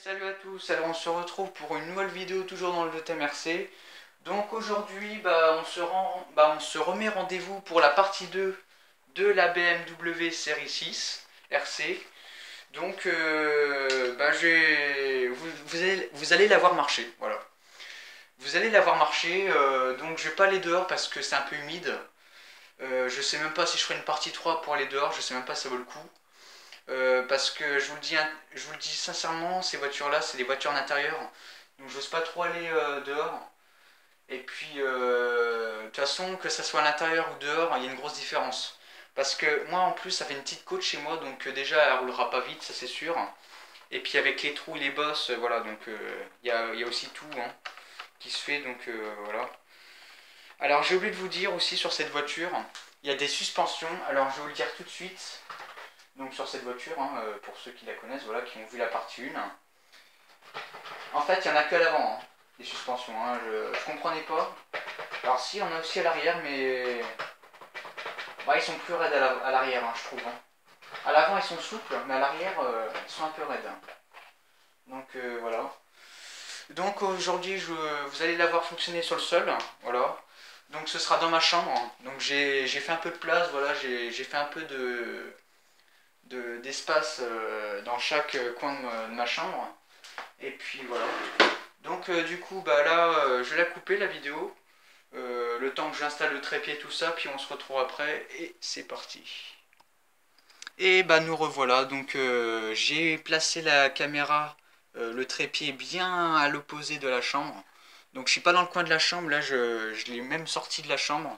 Salut à tous, alors on se retrouve pour une nouvelle vidéo toujours dans le thème RC. Donc aujourd'hui on se remet rendez-vous pour la partie 2 de la BMW série 6 RC. Donc vous allez la voir marcher, voilà. Vous allez la voir marcher, donc je vais pas aller dehors parce que c'est un peu humide. Je sais même pas si je ferai une partie 3 pour aller dehors, je sais même pas si ça vaut le coup. Parce que je vous le dis sincèrement, ces voitures-là, c'est des voitures d'intérieur. Donc j'ose pas trop aller dehors. Et puis, de toute façon, que ça soit à l'intérieur ou dehors, il y a une grosse différence. Parce que moi, en plus, ça fait une petite côte chez moi, donc déjà, elle roulera pas vite, ça c'est sûr. Et puis avec les trous et les bosses, voilà, donc il y a aussi tout hein, qui se fait, donc voilà. Alors j'ai oublié de vous dire aussi sur cette voiture, il y a des suspensions. Alors je vais vous le dire tout de suite. Donc sur cette voiture, hein, pour ceux qui la connaissent, voilà, qui ont vu la partie 1. En fait, il n'y en a que à l'avant, hein, les suspensions. Hein, je comprenais pas. Alors si, on a aussi à l'arrière, mais bah, ils sont plus raides à l'arrière, hein, je trouve. Hein. À l'avant, ils sont souples, mais à l'arrière, ils sont un peu raides. Hein. Donc voilà. Donc aujourd'hui, vous allez la voir fonctionner sur le sol, voilà. Donc ce sera dans ma chambre. Donc j'ai fait un peu de place, voilà, j'ai fait un peu d'espace dans chaque coin de ma chambre. Et puis voilà. Donc du coup, bah là, je vais la couper la vidéo. Le temps que j'installe le trépied, tout ça, puis on se retrouve après. Et c'est parti. Et bah nous revoilà. Donc j'ai placé la caméra, le trépied bien à l'opposé de la chambre. Donc je suis pas dans le coin de la chambre. Là, je l'ai même sorti de la chambre.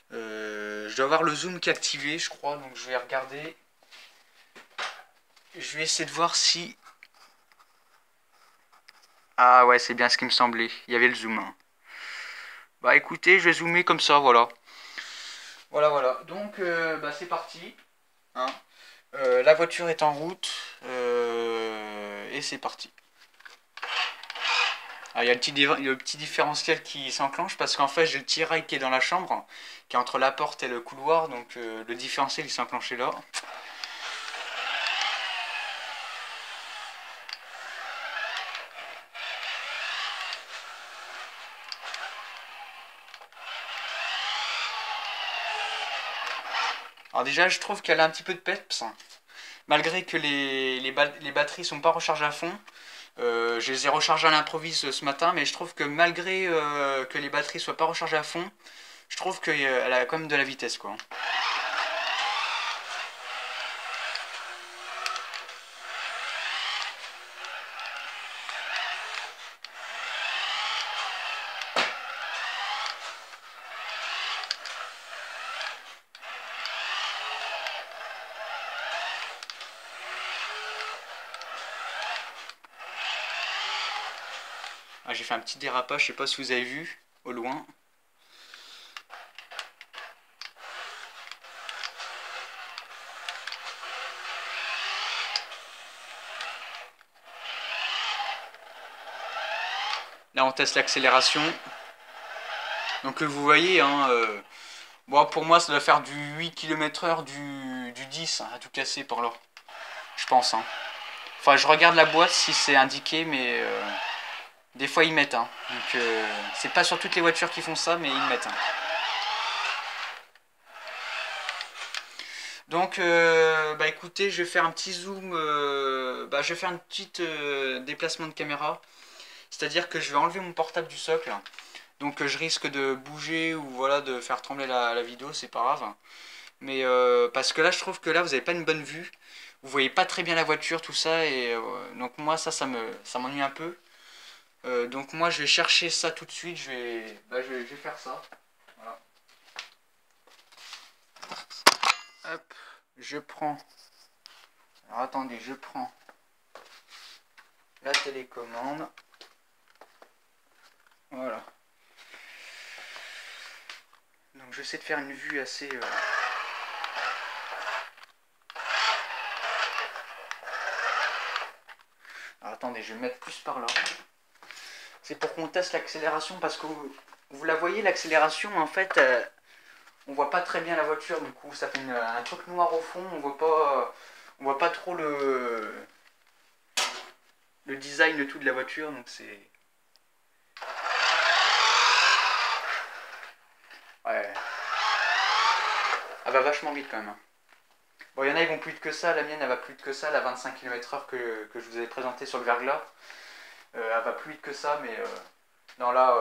Je dois avoir le zoom qui est activé, je crois. Donc je vais regarder. Je vais essayer de voir si... Ah ouais, c'est bien ce qui me semblait. Il y avait le zoom. Hein. Bah écoutez, je vais zoomer comme ça, voilà. Voilà. Donc, bah, c'est parti. Hein. La voiture est en route. Et c'est parti. Alors, il y a le petit différentiel qui s'enclenche parce qu'en fait, j'ai le tirail qui est dans la chambre, qui est entre la porte et le couloir. Donc, le différentiel, il s'est enclenché là. Alors déjà, je trouve qu'elle a un petit peu de peps, malgré que les batteries sont pas rechargées à fond. Je les ai rechargées à l'improviste ce matin, mais je trouve que malgré que les batteries soient pas rechargées à fond, je trouve qu'elle a quand même de la vitesse, quoi. Ah, j'ai fait un petit dérapage, je sais pas si vous avez vu, au loin. Là, on teste l'accélération. Donc, vous voyez, hein, bon, pour moi, ça doit faire du 8 km/h, du 10, hein, à tout casser par là. Je pense. Hein. Enfin, je regarde la boîte si c'est indiqué, mais des fois, ils mettent. Hein. Donc, c'est pas sur toutes les voitures qui font ça, mais ils mettent. Hein. Donc, bah écoutez, je vais faire un petit zoom, je vais faire un petit déplacement de caméra. C'est-à-dire que je vais enlever mon portable du socle. Donc je risque de bouger ou voilà de faire trembler la vidéo, c'est pas grave. Mais parce que là je trouve que là vous n'avez pas une bonne vue. Vous voyez pas très bien la voiture, tout ça. Et donc moi ça m'ennuie un peu. Donc moi je vais chercher ça tout de suite. Je vais faire ça. Voilà. Hop, je prends. Alors attendez, je prends la télécommande. Voilà. Donc j'essaie de faire une vue assez... Alors attendez, je vais me mettre plus par là. C'est pour qu'on teste l'accélération parce que vous la voyez l'accélération en fait on voit pas très bien la voiture du coup ça fait un truc noir au fond, on voit pas trop le design, le tout de la voiture, donc c'est... Ouais. Elle va vachement vite quand même. Bon, il y en a, ils vont plus vite que ça. La mienne, elle va plus vite que ça. La 25 km/h que je vous avais présenté sur le verglas. Elle va plus vite que ça, mais... non, là...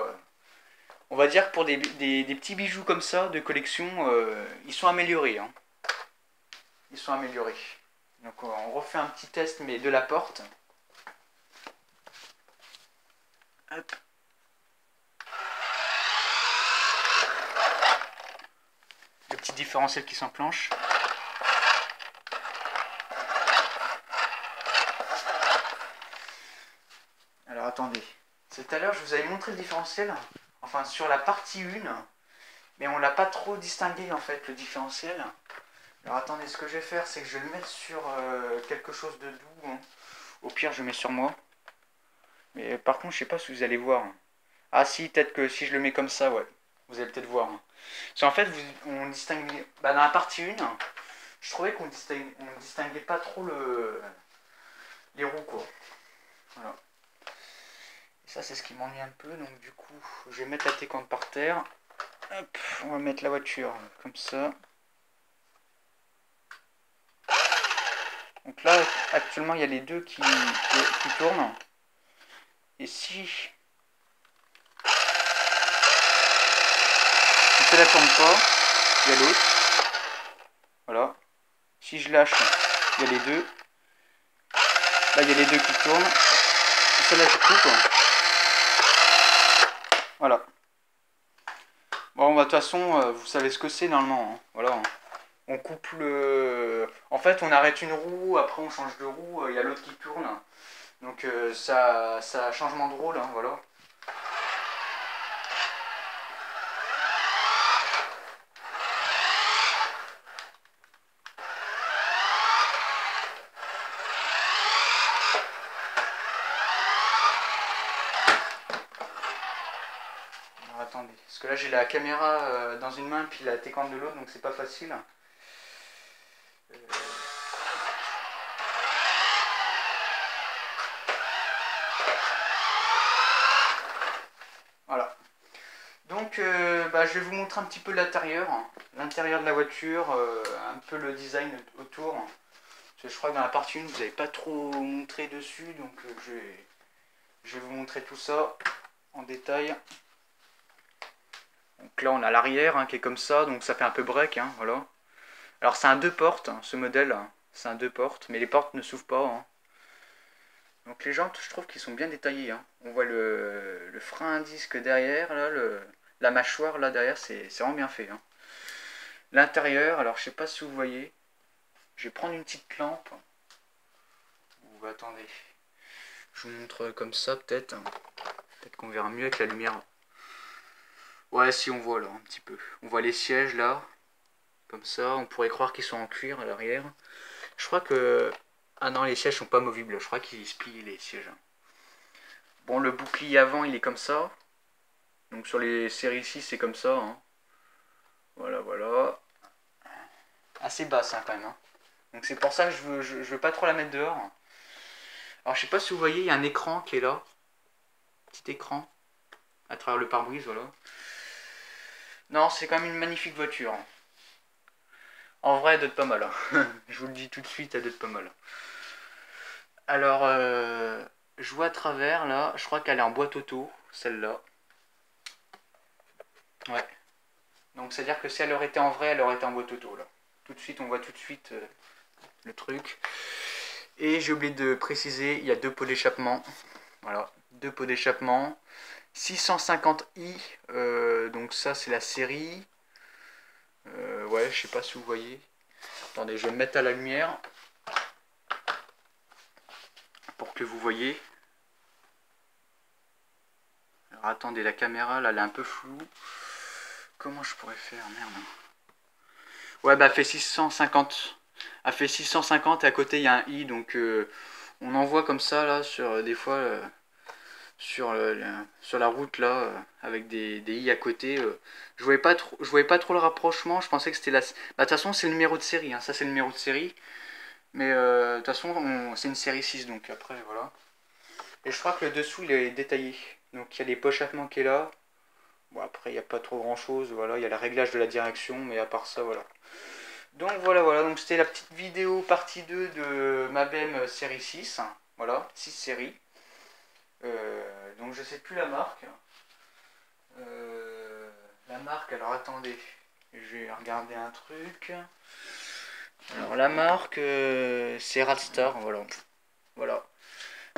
on va dire que pour des petits bijoux comme ça, de collection, ils sont améliorés. Hein. Ils sont améliorés. Donc on refait un petit test, mais de la porte. Hop. Le petit différentiel qui s'enclenche. Alors attendez. Tout à l'heure, je vous avais montré le différentiel. Enfin, sur la partie 1. Mais on l'a pas trop distingué, en fait, le différentiel. Alors attendez, ce que je vais faire, c'est que je vais le mettre sur quelque chose de doux. Hein. Au pire, je le mets sur moi. Mais par contre, je sais pas si vous allez voir. Ah si, peut-être que si je le mets comme ça, ouais. Vous allez peut-être voir. Parce qu'en fait, on distingue... Bah, dans la partie 1, je trouvais qu'on distinguait pas trop les roues, quoi. Voilà. Et ça, c'est ce qui m'ennuie un peu. Donc du coup, je vais mettre la técante par terre. Hop, on va mettre la voiture comme ça. Donc là, actuellement, il y a les deux qui tournent. Et si celle-là ne tourne pas, il y a l'autre. Voilà. Si je lâche, il y a les deux. Là, il y a les deux qui tournent. Celle-là, je coupe. Voilà. Bon, bah, de toute façon, vous savez ce que c'est normalement. Hein. Voilà. On coupe le... En fait, on arrête une roue, après on change de roue, il y a l'autre qui tourne. Donc ça a changement de rôle, hein, voilà. Alors, attendez, parce que là j'ai la caméra dans une main puis la técante de l'autre, donc c'est pas facile. Voilà. Donc bah, je vais vous montrer un petit peu l'intérieur de la voiture, un peu le design autour. Parce que je crois que dans la partie 1 vous n'avez pas trop montré dessus, donc je vais vous montrer tout ça en détail. Donc là on a l'arrière hein, qui est comme ça, donc ça fait un peu break, hein, voilà. Alors c'est un 2 portes, hein, ce modèle, c'est un 2 portes, mais les portes ne s'ouvrent pas. Hein. Donc les jantes, je trouve qu'ils sont bien détaillés. Hein. On voit le frein à disque derrière, là, la mâchoire là derrière, c'est vraiment bien fait. Hein. L'intérieur, alors je sais pas si vous voyez, je vais prendre une petite lampe. Ou attendez, je vous montre comme ça peut-être. Peut-être qu'on verra mieux avec la lumière. Ouais, si on voit là un petit peu. On voit les sièges là, comme ça. On pourrait croire qu'ils sont en cuir à l'arrière. Je crois que... Ah non, les sièges sont pas movibles. Je crois qu'ils se plient les sièges. Bon, le bouclier avant, il est comme ça. Donc sur les séries 6, c'est comme ça. Hein. Voilà, voilà. Assez basse hein, quand même. Hein. Donc c'est pour ça que je veux pas trop la mettre dehors. Alors je sais pas si vous voyez, il y a un écran qui est là. Petit écran. À travers le pare-brise, voilà. Non, c'est quand même une magnifique voiture. En vrai, elle doit être pas mal. Hein. Je vous le dis tout de suite, elle doit être pas mal. Alors, je vois à travers, là, je crois qu'elle est en boîte auto, celle-là. Ouais. Donc, c'est-à-dire que si elle aurait été en vrai, elle aurait été en boîte auto, là. Tout de suite, on voit tout de suite le truc. Et j'ai oublié de préciser, il y a 2 pots d'échappement. Voilà, 2 pots d'échappement. 650i, donc ça, c'est la série. Ouais, je sais pas si vous voyez. Attendez, je vais me mettre à la lumière. Pour que vous voyez. Alors attendez, la caméra là elle est un peu floue. Comment je pourrais faire? Merde. Ouais bah elle fait 650. Elle fait 650 et à côté il y a un i donc on en voit comme ça là sur des fois sur la route là avec des i à côté. Je voyais pas trop le rapprochement, je pensais que c'était la. Bah de toute façon c'est le numéro de série, hein. Ça c'est le numéro de série. Mais de toute façon c'est une série 6 donc après voilà. Et je crois que le dessous il est détaillé. Donc il y a les poches à manquer là. Bon après il n'y a pas trop grand chose, voilà, il y a le réglage de la direction, mais à part ça voilà. Donc voilà, donc c'était la petite vidéo partie 2 de ma BM série 6. Voilà, 6 séries. Donc je sais plus la marque. La marque, alors attendez, je vais regarder un truc. Alors la marque, c'est Radstar, voilà. Voilà.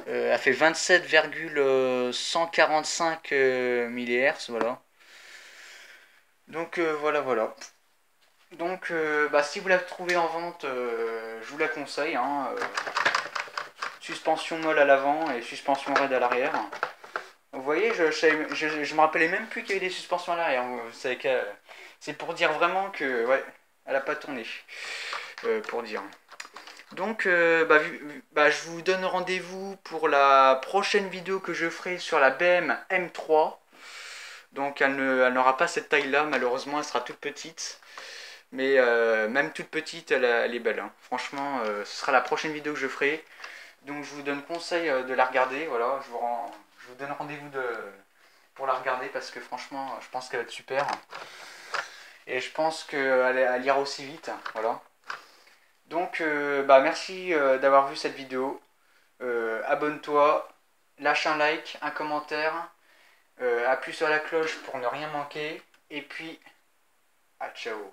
Elle fait 27,145 mHz, voilà. Donc voilà. Donc bah, si vous la trouvez en vente, je vous la conseille. Hein, suspension molle à l'avant et suspension raide à l'arrière. Vous voyez, je me rappelais même plus qu'il y avait des suspensions à l'arrière. C'est pour dire vraiment que ouais, elle a pas tourné. Pour dire. Donc, bah, je vous donne rendez-vous pour la prochaine vidéo que je ferai sur la BM M3. Donc, elle n'aura pas cette taille-là, malheureusement, elle sera toute petite. Mais même toute petite, elle est belle. Hein. Franchement, ce sera la prochaine vidéo que je ferai. Donc, je vous donne conseil de la regarder. Voilà, je vous donne rendez-vous pour la regarder parce que franchement, je pense qu'elle va être super. Et je pense qu'elle ira aussi vite. Voilà. Donc, bah, merci d'avoir vu cette vidéo. Abonne-toi, lâche un like, un commentaire, appuie sur la cloche pour ne rien manquer. Et puis, à ciao.